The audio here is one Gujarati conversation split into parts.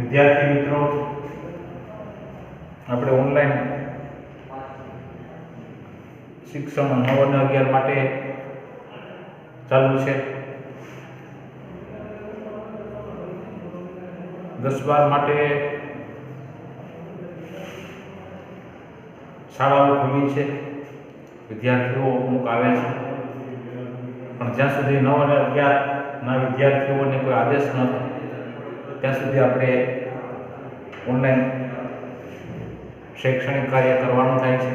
વિદ્યાર્થી મિત્રો, આપણે ઓનલાઈન શિક્ષણ 9 અને 11 માટે ચાલુ છે. 10-12 માટે શાળાઓ ખુલ્લી છે, વિદ્યાર્થીઓ અમુક આવે છે, પણ જ્યાં સુધી 9 અને 11ના વિદ્યાર્થીઓને કોઈ આદેશ ન થાય ત્યાં સુધી આપણે ઓનલાઈન શૈક્ષણિક કાર્ય કરવાનું થાય છે.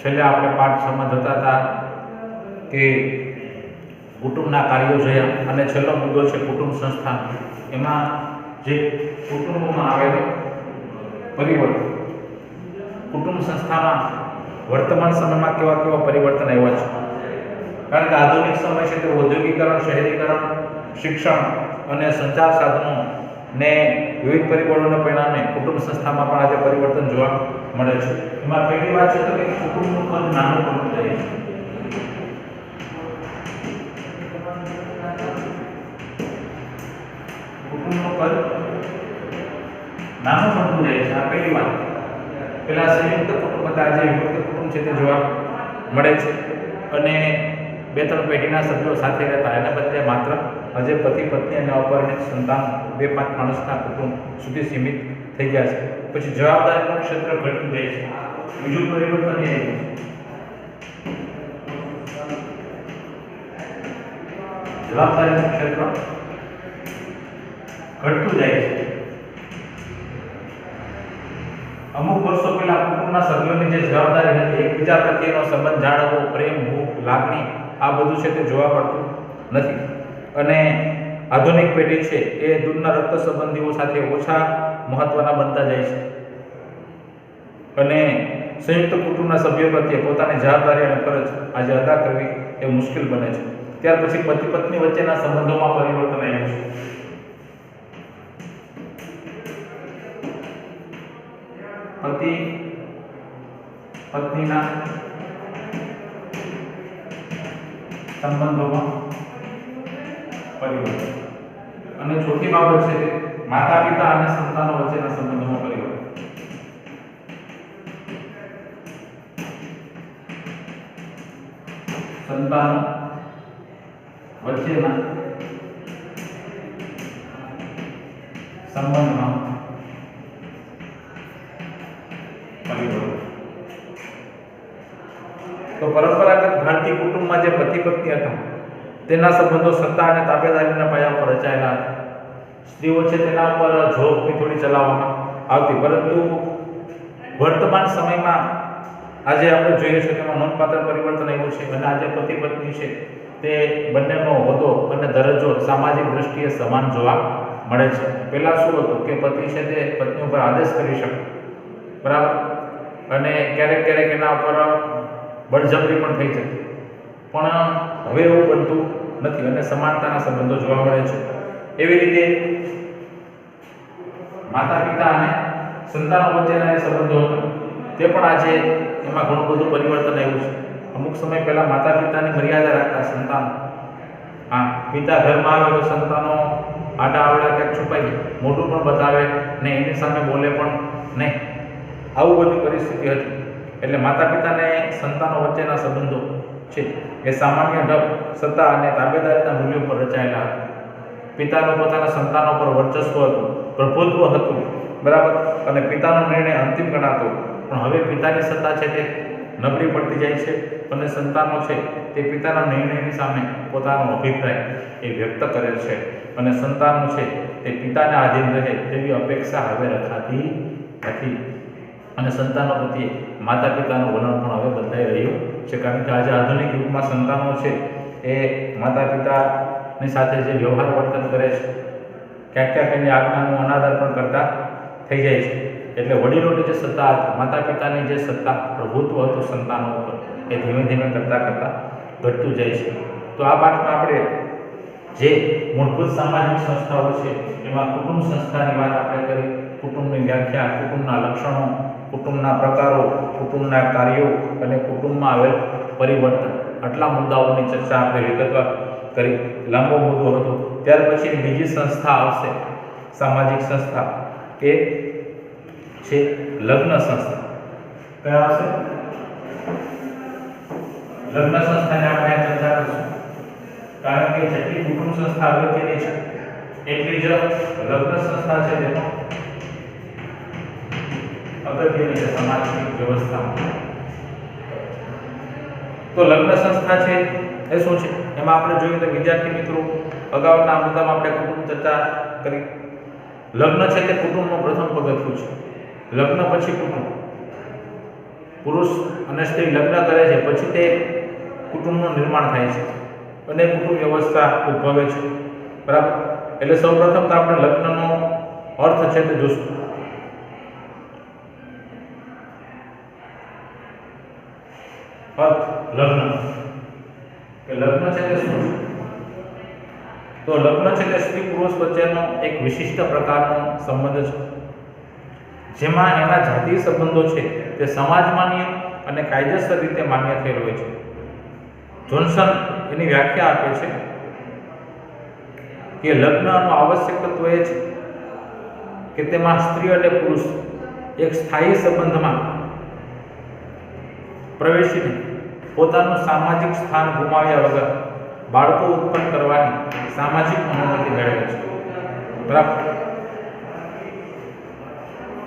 છેલ્લે આપણે પાઠ 6માં જોતા હતા કે કુટુંબના કાર્યો જોયા અને છેલ્લો મુદ્દો છે કુટુંબ સંસ્થા. એમાં જે કુટુંબમાં આવેલું પરિવર્તન, કુટુંબ સંસ્થામાં વર્તમાન સમયમાં કેવા કેવા પરિવર્તન આવ્યા છે. કારણ કે આધુનિક સમય છે તે ઔદ્યોગિકરણ, શહેરીકરણ, શિક્ષણ અને સંચાર સાધનો ને વિવિધ પરિબળોના પરિણામે કુટુંબ સંસ્થામાં પણ આજે પરિવર્તન જોવા મળે છે. એમાં પહેલી વાત છે તો કે કુટુંબનું કદ નાનું પડતું જાય છે. કુટુંબનું કદ નાનું પડતું જાય છે. આ પહેલી વાત. પેલા સંયુક્ત કુટુંબ હતા, આજે વિભક્ત કુટુંબ છે તે જોવા મળે છે અને 2-3 પેઢીના સભ્યો સાથે રહેતા, એના બદલે માત્ર આજે પતિ પત્ની અને અપરિણિત સંતાન 2-5 માણસના કુટુંબ સુધી સીમિત થઈ ગયા છે. પછી જવાબદારીનું ક્ષેત્ર ઘટતું જાય છે. બીજું પરિવર્તન એ જવાબદારીનું ક્ષેત્ર ઘટતું જાય છે. અમુક વર્ષો પહેલા કુટુંબના સભ્યોની જે જવાબદારી હતી, એકબીજા પ્રત્યેનો સંબંધ જાળવવો, પ્રેમ, ભૂખ, લાગણી, આ બધું છે તે જોવા પડતું નથી. અને આધુનિક પેઢી છે એ દૂરના રક્ત સંબંધીઓ સાથે ઓછા મહત્વના બનતા જાય છે અને સંયુક્ત કુટુંબના સભ્યો પ્રત્યે પોતાની જવાબદારી અને ફરજ આજે અદા કરવી એ મુશ્કેલ બને છે. ત્યાર પછી પતિ પત્ની વચ્ચેના સંબંધોમાં પરિવર્તન આવ્યું છે. પતિ પત્નીના સંબંધોમાં પરિવર્તન. અને ચોથી બાબત છે માતા પિતા અને સંતાનો વચ્ચેના સંબંધોમાં પરિવર્તન. સંતાનો વચ્ચેના સંબંધમાં પરિવર્તન. તો પરંપરાગત ભારતીય કુટુંબમાં જે પતિ પત્ની હતા તેના સંબંધો સત્તા અને તાબેદારીના પાયા પર રચાયેલા હતા. સ્ત્રીઓ છે તેના ઉપર જોગની થોડી ચલાવવામાં આવતી, પરંતુ વર્તમાન સમયમાં આજે આપણે જોઈએ છીએ કે એમાં નોંધપાત્ર પરિવર્તન આવ્યું છે અને આજે પતિ પત્ની છે તે બંનેનો હોદ્દો અને દરજ્જો સામાજિક દ્રષ્ટિએ સમાન જોવા મળે છે. પહેલાં શું હતું કે પતિ છે તે પત્ની ઉપર આદેશ કરી શકે, બરાબર, અને ક્યારેક ક્યારેક એના ઉપર બળજબરી પણ થઈ જતી, પણ હવે એવું બનતું નથી અને સમાનતાના સંબંધો જોવા મળે છે. એવી રીતે માતા પિતા અને સંતાનો વચ્ચેના જે સંબંધો હતા તે પણ આજે એમાં ઘણું બધું પરિવર્તન આવ્યું છે. અમુક સમય પહેલા માતા પિતાની મર્યાદા રાખતા સંતાનો, પિતા ઘરમાં આવે તો સંતાનો આડા આવડા ક્યાંક છુપાઈ મોઢું પણ બતાવે ને એની સામે બોલે પણ નહીં, આવું બધી પરિસ્થિતિ હતી. એટલે માતા પિતાને સંતાનો વચ્ચેના સંબંધો છે એ સામાન્ય ઢબ, સત્તા અને તાબેદારીના મૂલ્યો પર રચાયેલા હતા. પિતાનું પોતાના સંતાનો પર વર્ચસ્વ હતું, પ્રભુત્વ હતું, બરાબર, અને પિતાનો નિર્ણય અંતિમ ગણાતો. પણ હવે પિતાની સત્તા છે તે નબળી પડતી જાય છે અને સંતાનો છે તે પિતાના નિર્ણયની સામે પોતાનો અભિપ્રાય એ વ્યક્ત કરે છે અને સંતાનો છે તે પિતાને આધીન રહે તેવી અપેક્ષા હવે રખાતી નથી. અને સંતાનો પ્રત્યે માતા પિતાનું વલણ પણ હવે બદલાઈ રહ્યું છે. કારણ કે આજે આધુનિક યુગમાં સંતાનો છે એ માતા પિતાની સાથે જે વ્યવહાર વર્તન કરે છે, ક્યાંક ક્યાંક એની આજ્ઞાનું અનાદર પણ કરતા થઈ જાય છે. એટલે વડીલોની જે સત્તા હતી, માતા પિતાની જે સત્તા, પ્રભુત્વ હતું સંતાનો ઉપર, એ ધીમે ધીમે કરતાં ઘટતું જાય છે. તો આ પાઠમાં આપણે જે મૂળભૂત સામાજિક સંસ્થાઓ છે એમાં કુટુંબ સંસ્થાની વાત આપણે કરી, કુટુંબની વ્યાખ્યા, કુટુંબના લક્ષણો, કુટુંબના પ્રકારો, કુટુંબના કાર્યો અને કુટુંબમાં આવેલ પરિવર્તન, આટલા મુદ્દાઓની ચર્ચા આપણે વિગતવાર કરી. લાંબો મુદ્દો હતો. ત્યાર પછી બીજી સંસ્થા આવશે સામાજિક સંસ્થા એ છે લગ્ન સંસ્થા. કયા આવશે? લગ્ન સંસ્થાને આપણે ચર્ચા કરીશું, કારણ કે જેટલી કુટુંબ સંસ્થા અગત્યની છે એટલી જ લગ્ન સંસ્થા છે તેનો અગત્યની છે સમાજની વ્યવસ્થામાં. તો લગ્ન સંસ્થા છે એ શું છે? એમાં આપણે જોયું તો વિદ્યાર્થી મિત્રો અગાઉના મુદ્દામાં આપણે કુટુંબ ચર્ચા કરી. લગ્ન છે તે કુટુંબનું પ્રથમ પગથિયું છે. લગ્ન પછી કુટુંબ. પુરુષ અને સ્ત્રી લગ્ન કરે છે પછી તે કુટુંબનું નિર્માણ થાય છે અને કુટુંબ વ્યવસ્થા ઉદ્ભવે છે. બરાબર? એટલે સૌપ્રથમ તો આપણે લગ્નનો અર્થ છે તે જોશું. અર્થ લગ્ન કે લગ્ન છે તે શું છે? તો લગ્ન છે તે સ્ત્રી પુરુષ વચ્ચેનો એક વિશિષ્ટ પ્રકારનો સંબંધ છે, જેમાં એના જાતીય સંબંધો છે તે સમાજમાન્ય અને કાયદેસર રીતે માન્ય થયેલ હોય છે. જોન્સન એની વ્યાખ્યા આપે છે કે લગ્નનું આવશ્યક તત્વ એ છે કે તેમાં સ્ત્રી અને પુરુષ એક સ્થાયી સંબંધમાં પ્રવેશીને પોતાનું સામાજિક સ્થાન ગુમાવ્યા વગર બાળકો ઉત્પન્ન કરવાની સામાજિક અનુમતિ મેળવે છે. બરાબર?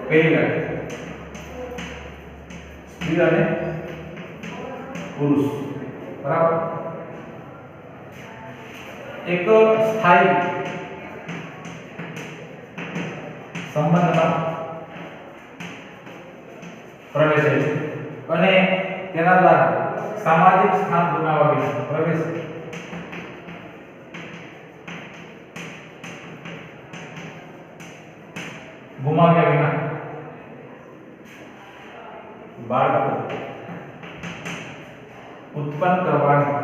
પહેલી વાત, સ્ત્રી અને પુરુષ બરાબર એક સ્થાયી સંબંધમાં પ્રવેશે છે અને તેના દ્વારા સામાજિક સ્થાન ગુમાવવા વિના પ્રવેશ ગુમાવ્યા વિના બાળકો ઉત્પન્ન કરવાની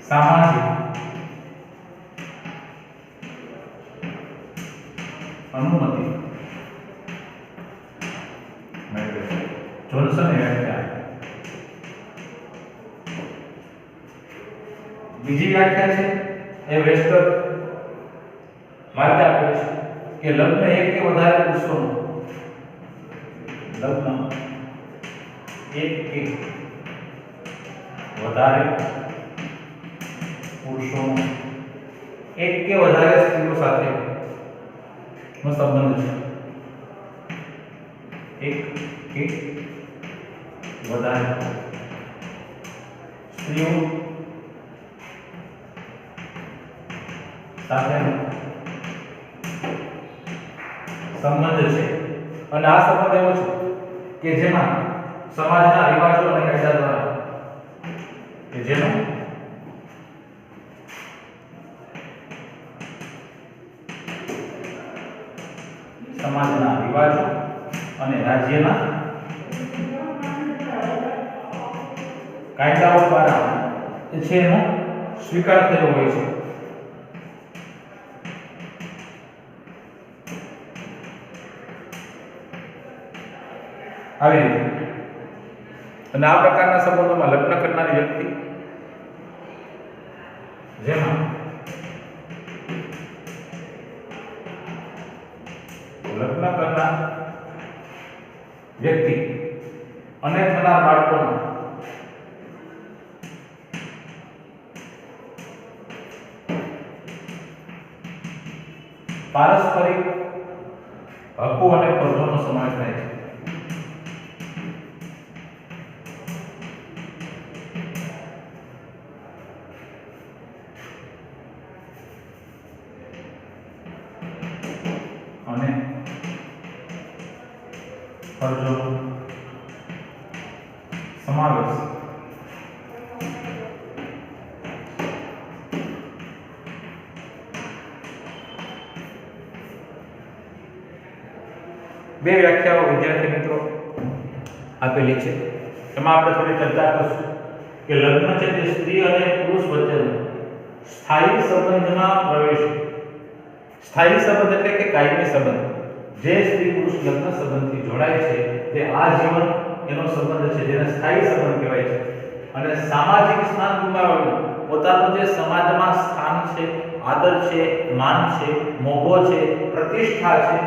સામાજિક અનુમતિ મેળવે છે. જોન્સનની વ્યાખ્યા. બીજી વ્યાખ્યા છે એ વેસ્ટર માર્ગે આપેલ છે કે લગ્ન એક કે વધારે પુરુષોનું લગ્ન એક કે વધારે પુરુષોનો એક કે વધારે સ્ત્રીઓ સાથે નો સંબંધ છે. એક કે વધારે સ્ત્રીઓ સાથેનો સંબંધ છે અને આ સંબંધ એવો છે કે જેમાં સમાજના રિવાજો અને કાયદા દ્વારા કે જેનો સમાજના રિવાજો અને રાજ્યના કાયદાઓ દ્વારા છે એનો સ્વીકાર થયો હોય છે. આવી રીતે અને આ પ્રકારના સંબંધોમાં લગ્ન કરનારી વ્યક્તિ જેમાં લગ્ન કરનાર વ્યક્તિ અને થનાર બાળકોના પારસ્પરિક હક્કો અને ફરજોનો સમાવેશ થાય છે. અને ફરજોનો સમાવેશ બે વ્યાખ્યાઓ વિદ્યાર્થી મિત્રો આપેલી છે. એમાં આપણે થોડી ચર્ચા કરીશું કે લગ્ન છે તે સ્ત્રી અને પુરુષ વચ્ચેનો સ્થાયી સંબંધમાં પ્રવેશ. સ્થાયી સંબંધ એટલે કે કાયમી સંબંધ. જે સ્ત્રી પુરુષ લગ્ન સંબંધથી જોડાય છે તે આજીવન એનો સંબંધ છે જેને સ્થાયી સંબંધ કહેવાય છે. અને સામાજિક સ્થાન ગુમાવવાનું પોતાનું જે સમાજમાં સ્થાન છે, આદર છે, માન છે, મોભો છે, પ્રતિષ્ઠા છે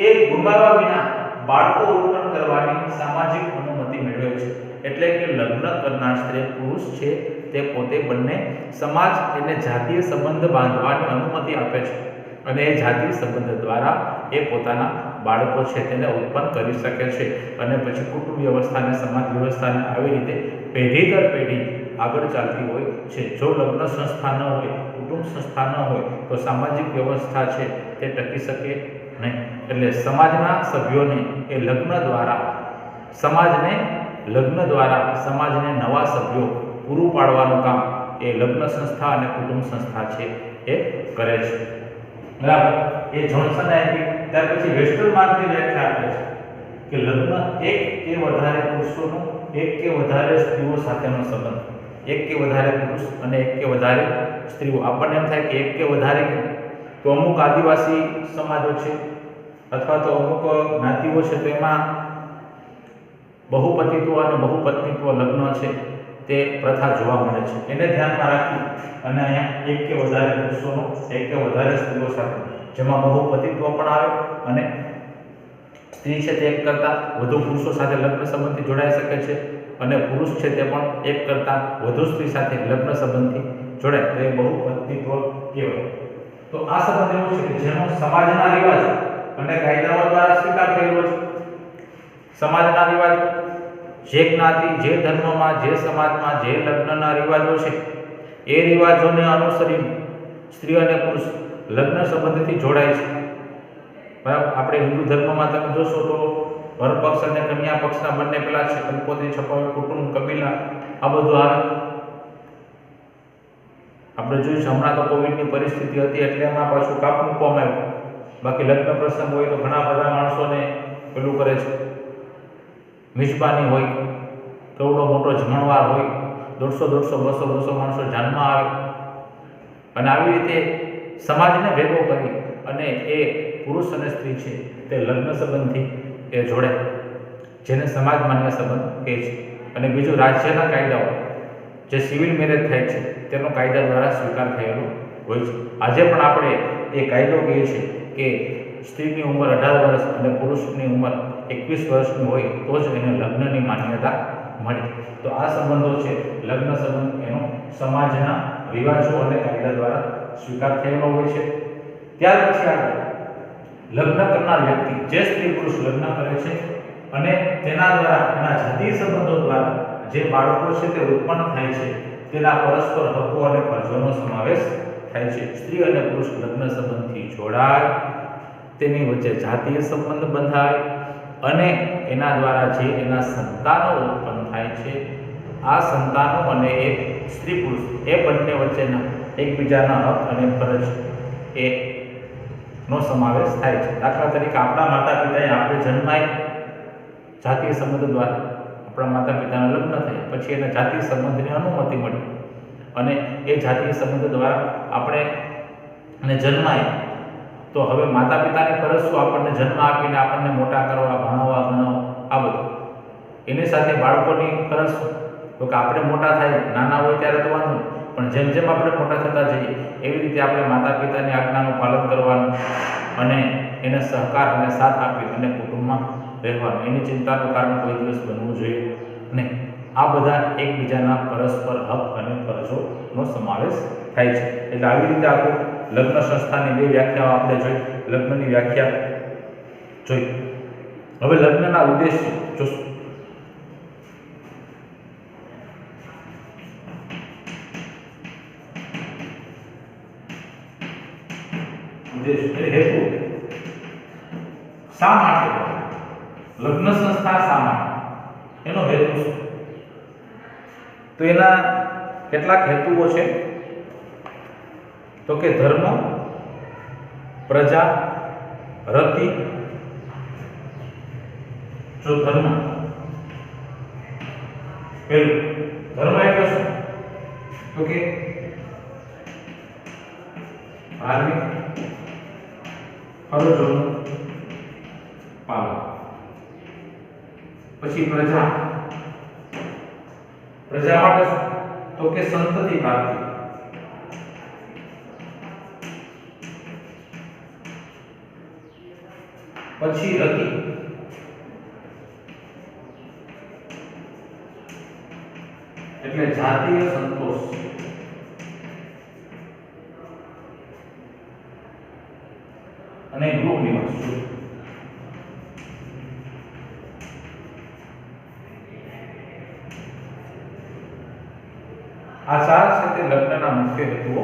એ ગુમાવ્યા વિના બાળકો ઉત્પન્ન કરવાની સામાજિક અનુમતિ મેળવે છે. એટલે કે લગ્ન કરનાર સ્ત્રી પુરુષ છે તે પોતે બંને સમાજ એને જાતીય સંબંધ બાંધવાની અનુમતિ આપે છે અને એ જાતીય સંબંધ દ્વારા એ પોતાના બાળકો છે તેને ઉત્પન્ન કરી શકે છે અને પછી કુટુંબ વ્યવસ્થાને સમાજ વ્યવસ્થાને આવી રીતે પેઢી દર પેઢી આગળ ચાલતી હોય છે. જો લગ્ન સંસ્થા ન હોય, કુટુંબ સંસ્થા ન હોય તો સામાજિક વ્યવસ્થા છે તે ટકી શકે નહીં. એટલે સમાજના સભ્યોને એ લગ્ન દ્વારા સમાજને નવા સભ્યો પૂરું પાડવાનું કામ એ લગ્ન સંસ્થા અને કુટુંબ સંસ્થા છે એ કરે છે. બરાબર. એ જોન્સન આપી ત્યાર પછી વેસ્ટરમાર્કની વ્યાખ્યા આપે છે કે લગ્ન એક કે વધારે પુરુષોનો એક કે વધારે સ્ત્રીઓ સાથેનો સંબંધ. એક કે વધારે પુરુષ અને એક કે વધારે સ્ત્રીઓ. આપણને એમ થાય કે એક કે વધારે કેમ? તો અમુક આદિવાસી સમાજો છે અથવા તો અમુક જ્ઞાતિઓ છે તો એમાં બહુપતિત્વ અને બહુપત્નીત્વ લગ્ન છે તે પ્રથા જોવા મળે છે. એને ધ્યાનમાં રાખી અને અહીંયા એક કે વધારે પુરુષોનો એક કે વધારે સ્ત્રીઓ સાથે, જેમાં બહુપતિત્વ પણ આવે અને સ્ત્રી છે તે એક કરતાં વધુ પુરુષો સાથે લગ્ન સંબંધથી જોડાઈ શકે છે અને પુરુષ છે તે પણ એક કરતાં વધુ સ્ત્રી સાથે લગ્ન સંબંધથી જોડાય તો એ બહુપતિત્વ કહેવાય. તો આ સંબંધ એવો છે કે જેનો સમાજના રિવાજ અને કાયદાઓ દ્વારા સ્વીકાર થયેલો છે. સમાજના રિવાજ, જે જ્ઞાતિ, જે ધર્મમાં, જે સમાજમાં જે લગ્નના રિવાજો છે એ રિવાજોને અનુસરીને સ્ત્રી અને પુરુષ લગ્ન સંબંધથી જોડાય છે. બરાબર. આપણે હિન્દુ ધર્મમાં તમે જોશો તો વર પક્ષ અને કન્યા પક્ષના બંને પેલા છે કંકોત્રી, છપાવી, કુટુંબ, કબીલા આ બધું આવે. આપણે જોયું છે હમણાં તો કોવિડની પરિસ્થિતિ હતી એટલે એમાં પાછું કાપ મૂકવામાં આવ્યું. બાકી લગ્ન પ્રસંગ હોય તો ઘણા બધા માણસોને પેલું કરે છે, મિજબાની હોય, કેવડો મોટો જમણવાર હોય, 150, 200 માણસો જાનમાં આવે અને આવી રીતે સમાજને ભેગો કરી અને એ પુરુષ અને સ્ત્રી છે તે લગ્ન સંબંધથી એ જોડે, જેને સમાજ માન્ય સંબંધ કહે છે. અને બીજું રાજ્યના કાયદાઓ, જે સિવિલ મેરેજ થાય છે તેનો કાયદા દ્વારા સ્વીકાર થયેલો હોય છે. આજે પણ આપણે એ કાયદો કહે છે કે સ્ત્રીની ઉંમર 18 વર્ષ અને પુરુષની ઉંમર 21 વર્ષની હોય તો જ એને લગ્નની માન્યતા મળે. તો આ સંબંધો છે લગ્ન સંબંધ, એનો સમાજના રિવાજો અને કાયદા દ્વારા સ્વીકાર થયેલો હોય છે. ત્યાર પછી આગળ લગ્ન કરનાર વ્યક્તિ, જે સ્ત્રી પુરુષ લગ્ન કરે છે અને તેના દ્વારા એના જાતીય સંબંધો દ્વારા જે બાળકો છે તે ઉત્પન્ન થાય છે તેના પરસ્પર હકો અને ફરજોનો સમાવેશ થાય છે. સ્ત્રી અને પુરુષ લગ્ન સંબંધથી જોડાય, તેની વચ્ચે જાતીય સંબંધ બંધાય અને એના દ્વારા જે એના સંતાનો ઉત્પન્ન થાય છે આ સંતાનો અને એક સ્ત્રી પુરુષ એ બંને વચ્ચેના એકબીજાના હક અને ફરજ એ નો સમાવેશ થાય છે. દાખલા તરીકે આપણા માતા પિતાએ આપણે જન્માય જાતીય સંબંધ દ્વારા આપણા માતા પિતાના લગ્ન થયા, પછી એને જાતીય સંબંધની અનુમતિ મળી અને એ જાતીય સંબંધ દ્વારા આપણે જન્માય તો હવે માતા પિતાની ફરજ શું? આપણને જન્મ આપીને આપણને મોટા કરવા, ભણાવવા, ગણાવવા આ બધું. એની સાથે બાળકોની ફરજ શું? તો કે આપણે મોટા થાય, નાના હોય ત્યારે તો વાંધો નહીં, પણ જેમ જેમ આપણે મોટા થતા જઈએ એવી રીતે આપણે માતા પિતાની આજ્ઞાનું પાલન કરવાનું અને એને સહકાર અને સાથ આપી અને કુટુંબમાં રહેવાનું. એની ચિંતાનું કારણ કોઈ દિવસ બનવું જોઈએ નહીં. આ બધા એકબીજાના પરસ્પર હક અને ફરજોનો સમાવેશ થાય છે. એટલે આવી રીતે આખું લગ્ન સંસ્થાની બે વ્યાખ્યાઓ આપણે જોઈ, લગ્નની વ્યાખ્યા જોઈ. હવે લગ્નના ઉદ્દેશ્ય જોશું. ઉદ્દેશ્ય હેતુ, શા માટે લગ્ન સંસ્થા, શા માટે, એનો હેતુ શું? તો એના કેટલાક હેતુઓ છે. તો કે ધર્મ, પ્રજા, રતિ. જો ધર્મ, પેલું ધર્મ એટલે શું? તો કે ધાર્મિક ફરજોનું પાલન. પછી પ્રજા, પ્રજા માટે શું? તો કે સંતતિ પ્રાપ્તિ, પછી રતિ, એટલે જાતીય સંતોષ, અને ગૃહ નિવાસ. આ ચાર છે તે લગ્નના મુખ્ય હેતુઓ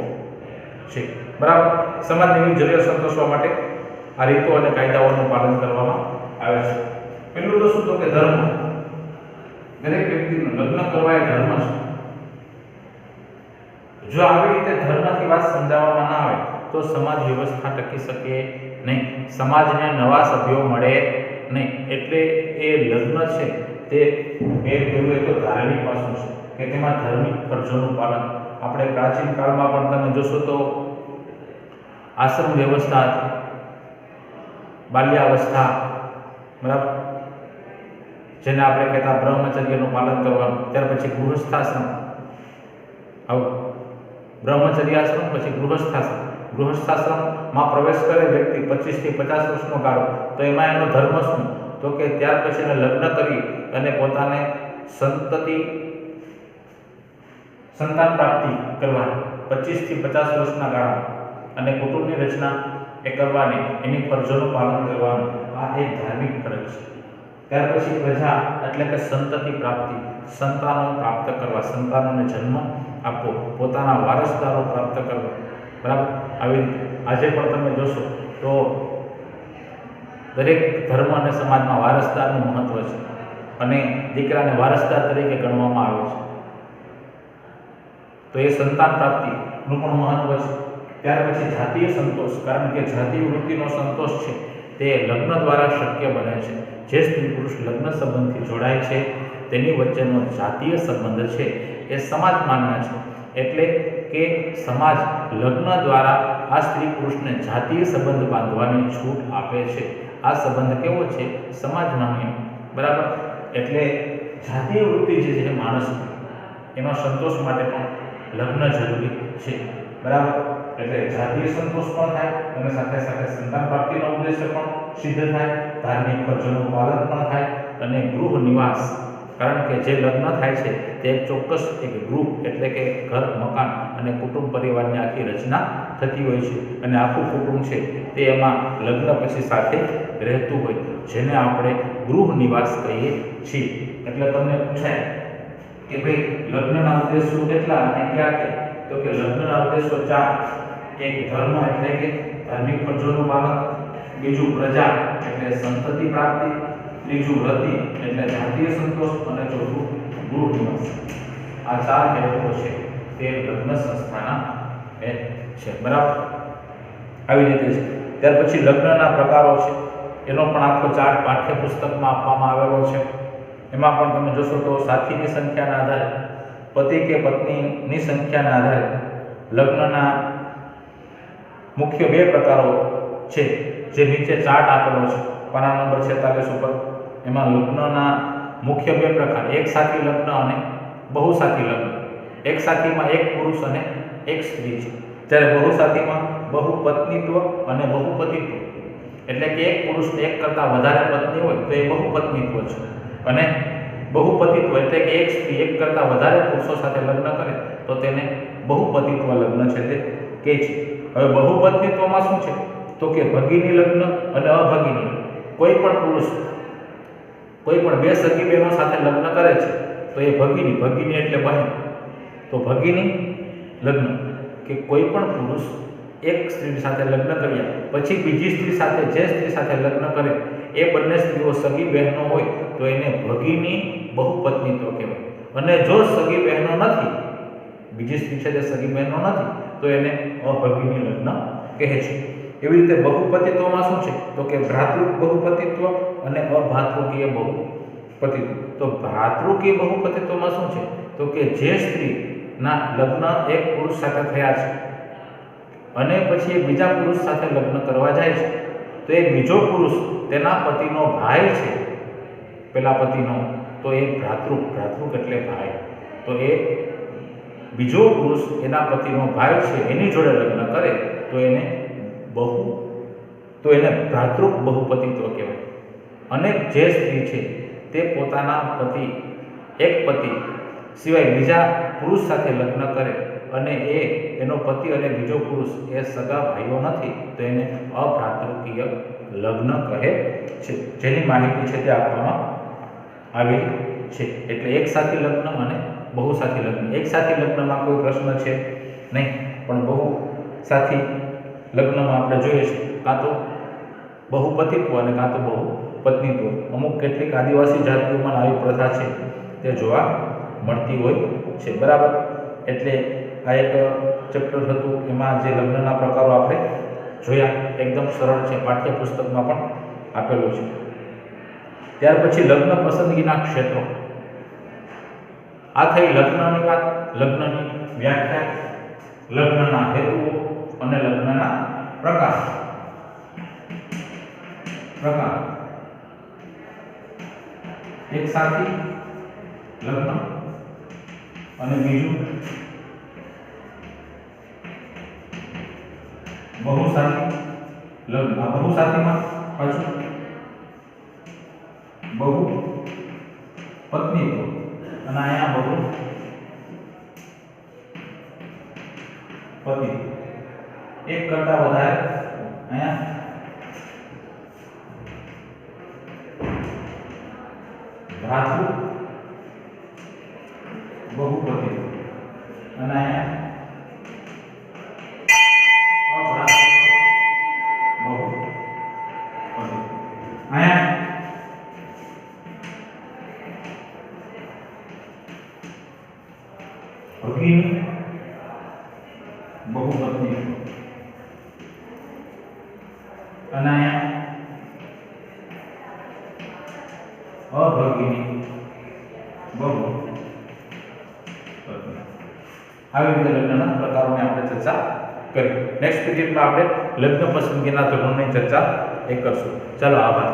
છે. બરાબર. સમાજની વિવિધ જરૂરિયાત સંતોષવા માટે આ રીતો અને કાયદાઓનું પાલન કરવામાં આવે છે. પહેલું તો શું? તો કે ધર્મ. દરેક વ્યક્તિનું લગ્ન કરવા એ ધર્મ છે. જો આવી રીતે ધર્મથી વાત સમજાવવામાં ના આવે તો સમાજ વ્યવસ્થા ટકી શકે નહીં, સમાજને નવા સભ્યો મળે નહીં. એટલે એ લગ્ન છે તે પેલું એક તો ધાર્મિક પાસું છે કે તેમાં ધાર્મિક ફરજોનું પાલન. આપણે પ્રાચીન કાળમાં પણ તમે જોશો તો આશ્રમ વ્યવસ્થા હતી, બાલ્યાવસ્થા, બરાબર, જેને આપણે કહેતા બ્રહ્મચર્યનું પાલન કરવાનું. ત્યાર પછી ગૃહસ્થાશ્રમ, હવે બ્રહ્મચર્યાશ્રમ પછી ગૃહસ્થાશ્રમ. ગૃહસ્થાશ્રમમાં પ્રવેશ કરે વ્યક્તિ 25 થી 50 વર્ષનો ગાળો, તો એમાં એનો ધર્મ શું? તો કે ત્યાર પછી એને લગ્ન કરી અને પોતાને સંતાન પ્રાપ્તિ કરવાની 25 થી 50 વર્ષના ગાળા, અને કુટુંબની રચના એ કરવાની, એની ફરજોનું પાલન કરવાનું. આ એક ધાર્મિક ફરજ છે. ત્યાર પછી પ્રજા એટલે કે સંતતિ પ્રાપ્તિ, સંતાનો પ્રાપ્ત કરવા, સંતાનોને જન્મ આપવો, પોતાના વારસદારો પ્રાપ્ત કરવા. બરાબર. આવી આજે પણ તમે જોશો તો દરેક ધર્મ અને સમાજમાં વારસદારનું મહત્વ છે અને દીકરાને વારસદાર તરીકે ગણવામાં આવે છે. તો એ સંતાન પ્રાપ્તિનું પણ મહત્વ છે. ત્યાર પછી જાતીય સંતોષ, કારણ કે જાતીય વૃત્તિનો સંતોષ છે તે લગ્ન દ્વારા શક્ય બને છે. જે સ્ત્રી પુરુષ લગ્ન સંબંધથી જોડાય છે તેની વચ્ચેનો જાતીય સંબંધ છે એ સમાજ માન્ય છે. એટલે કે સમાજ લગ્ન દ્વારા આ સ્ત્રી પુરુષને જાતીય સંબંધ બાંધવાની છૂટ આપે છે. આ સંબંધ કેવો છે? સમાજ માન્ય. બરાબર. એટલે જાતીય વૃત્તિ જે છે માણસની, એનો સંતોષ માટે પણ લગ્ન જરૂરી છે. બરાબર. એટલે જાતીય સંતોષ પણ થાય અને સાથે સાથે સંતાન પ્રાપ્તિનો ઉદ્દેશ્ય પણ સિદ્ધ થાય, ધાર્મિક ફરજોનું પાલન પણ થાય, અને ગૃહ નિવાસ, કારણ કે જે લગ્ન થાય છે તે એક ચોક્કસ એક ગૃહ એટલે કે ઘર, મકાન અને કુટુંબ પરિવારની આખી રચના થતી હોય છે, અને આખું કુટુંબ છે તે એમાં લગ્ન પછી સાથે રહેતું હોય, જેને આપણે ગૃહ નિવાસ કહીએ છીએ. એટલે તમને પૂછાય કે ભાઈ લગ્નના ઉદ્દેશો કેટલા અને ક્યાં કે? તો કે લગ્નના ઉદ્દેશો 4. એક ધર્મ એટલે કે ધાર્મિક ફરજોનું પાલન, બીજું પ્રજા એટલે સંતતિ પ્રાપ્તિ, ત્રીજું રતિ એટલે જાતીય સંતોષ, અને ચોથું ગૃહ નિવાસ. આ 4 હેતુઓ છે તે લગ્ન સંસ્થાના છે. બરાબર. આવી રીતે છે. ત્યાર પછી લગ્નના પ્રકારો છે, એનો પણ આખો ચાર્ટ પાઠ્યપુસ્તકમાં આપવામાં આવેલો છે. એમાં પણ તમે જોશો તો સાથીની સંખ્યાના આધારે, પતિ કે પત્નીની સંખ્યાના આધારે લગ્નના મુખ્ય 2 પ્રકારો છે, જે નીચે ચાર્ટ આપેલો છે પાના નંબર 46 ઉપર. એમાં લગ્નના મુખ્ય 2 પ્રકાર, એક સાથી લગ્ન અને બહુસાથી લગ્ન. એક સાથીમાં એક પુરુષ અને એક સ્ત્રી છે, જ્યારે બહુસાથીમાં બહુપત્નીત્વ અને બહુપતિત્વ, એટલે કે એક પુરુષને એક કરતાં વધારે પત્ની હોય તો એ બહુપત્નીત્વ છે, અને બહુપતિત્વ એટલે કે એક સ્ત્રી એક કરતાં વધારે પુરુષો સાથે લગ્ન કરે તો તેને બહુપતિત્વ લગ્ન છે તે કહે છે. હવે બહુપત્નીત્વમાં શું છે? તો કે ભગીની લગ્ન અને અભગીની. કોઈ પણ પુરુષ કોઈ પણ 2 સગી બહેનો સાથે લગ્ન કરે છે તો એ ભગીની એટલે બહેન. તો ભગીની લગ્ન કે કોઈ પણ પુરુષ એક સ્ત્રી સાથે લગ્ન કર્યા પછી બીજી સ્ત્રી સાથે, જે સ્ત્રી સાથે લગ્ન કરે એ બંને સ્ત્રીઓ સગી બહેનો હોય તો એને ભગીની બહુપત્નીત્વ કહેવાય. અને જો સગી બહેનો નથી, બીજી સ્ત્રી છે તે સગી બહેનો નથી, તો એને અભગીની લગ્ન કહે છે. એવી રીતે બહુપતિત્વમાં શું છે? તો કે ભ્રાતૃક બહુપતિત્વ અને અભ્રાતૃકીય બહુપતિત્વ. તો ભ્રાતૃકીય બહુપતિત્વમાં શું છે? તો કે જે સ્ત્રીના લગ્ન એક પુરુષ સાથે થયા છે અને પછી એ બીજા પુરુષ સાથે લગ્ન કરવા જાય છે તો એ બીજો પુરુષ તેના પતિનો ભાઈ છે, પેલા પતિનો, તો એ ભ્રાતૃક એટલે ભાઈ. તો એ બીજો પુરુષ એના પતિનો ભાઈ છે એની જોડે લગ્ન કરે તો એને ભ્રાતૃક બહુપતિત્વ કહેવાય. અને જે સ્ત્રી છે તે પોતાના એક પતિ સિવાય બીજા પુરુષ સાથે લગ્ન કરે અને એનો પતિ અને બીજો પુરુષ એ સગા ભાઈઓ નથી તો એને અભ્રાતૃકીય લગ્ન કહે છે, જેની માહિતી છે તે આપવામાં આવેલી છે. એટલે એક સાથી લગ્ન અને બહુસાથી લગ્ન. એક સાથી લગ્નમાં કોઈ પ્રશ્ન છે નહીં, પણ બહુસાથી લગ્નમાં આપણે જોઈએ છે કાં તો બહુપતિત્વ અને કાં તો બહુપત્નીત્વ. અમુક કેટલીક આદિવાસી જાતિઓમાં આવી પ્રથા છે તે જોવા મળતી હોય છે. બરાબર. એટલે આ એક ચેપ્ટર હતું, એમાં જે લગ્નના પ્રકારો આપણે જોયા, એકદમ સરળ છે, પાઠ્યપુસ્તકમાં પણ આપેલું છે. ત્યાર પછી લગ્ન પસંદગીના ક્ષેત્રો. આ થઈ લગ્નની વાત, લગ્નની વ્યાખ્યા, લગ્નના હેતુઓ અને લગ્નના પ્રકાર. એક સાથી લગ્ન અને બીજું બહુસાથી લગ્ન. આ બહુસાથીમાં પાછું બહુપત્નીત્વ અને અહીંયા બહુપતિ, એક કરતા વધારે અહીંયા ભ્રાતૃ બહુપતિ અને અહીંયા અભ્રાતૃ બહુપતિ. અહીંયા ભગીની બહુપત્ની અને અહીંયા અભગીની બહુપત્ની. આવી રીતે લગ્નના પ્રકારોની આપણે ચર્ચા કરી. નેક્સ્ટ પીરિયડમાં આપણે લગ્ન પસંદગીના ધોરણોની ચર્ચા કરશું. ચાલો, આભાર.